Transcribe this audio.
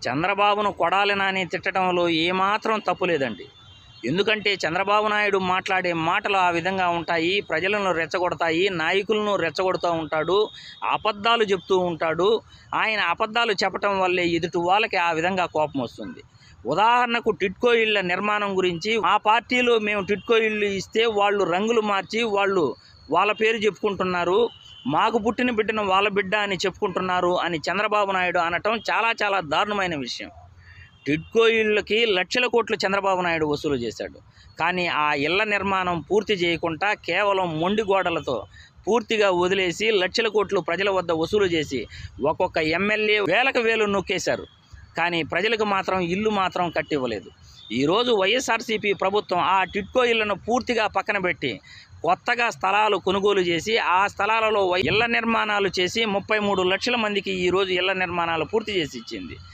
చంద్రబాబును కొడాలి నాని తిట్టడంలో ఏమాత్రం తప్పు లేదండి. ఎందుకంటే చంద్రబాబు నాయుడు మాట్లాడే మాటలు ఆ విధంగా ఉంటాయి, ప్రజలను రెచ్చగొడతాయి, నాయకులను రెచ్చగొడుతూ ఉంటాడు, అబద్ధాలు చెప్తూ ఉంటాడు. ఆయన అబద్ధాలు చెప్పటం వల్లే ఎదుటి వాళ్ళకి ఆ విధంగా కోపం వస్తుంది. ఉదాహరణకు టిడ్కో ఇళ్ల నిర్మాణం గురించి, ఆ పార్టీలో మేము టిడ్కో ఇళ్ళు ఇస్తే వాళ్ళు రంగులు మార్చి వాళ్ళ పేరు చెప్పుకుంటున్నారు, మాకు పుట్టిన బిడ్డను వాళ్ళ బిడ్డ అని చెప్పుకుంటున్నారు అని చంద్రబాబు నాయుడు అనటం చాలా చాలా దారుణమైన విషయం. టిడ్కో ఇళ్ళకి లక్షల కోట్లు చంద్రబాబు నాయుడు వసూలు చేశాడు. కానీ ఆ ఇళ్ల నిర్మాణం పూర్తి చేయకుండా కేవలం మొండి గోడలతో పూర్తిగా వదిలేసి లక్షల కోట్లు ప్రజల వద్ద వసూలు చేసి ఒక్కొక్క ఎమ్మెల్యే వేలకు వేలు నొక్కేశారు. కానీ ప్రజలకు మాత్రం ఇల్లు మాత్రం కట్టివ్వలేదు. ఈరోజు వైఎస్ఆర్సీపీ ప్రభుత్వం ఆ టిడ్కో ఇళ్లను పూర్తిగా పక్కన పెట్టి కొత్తగా స్థలాలు కొనుగోలు చేసి ఆ స్థలాలలో ఇళ్ల నిర్మాణాలు చేసి 33 లక్షల మందికి ఈరోజు ఇళ్ల నిర్మాణాలు పూర్తి చేసి ఇచ్చింది.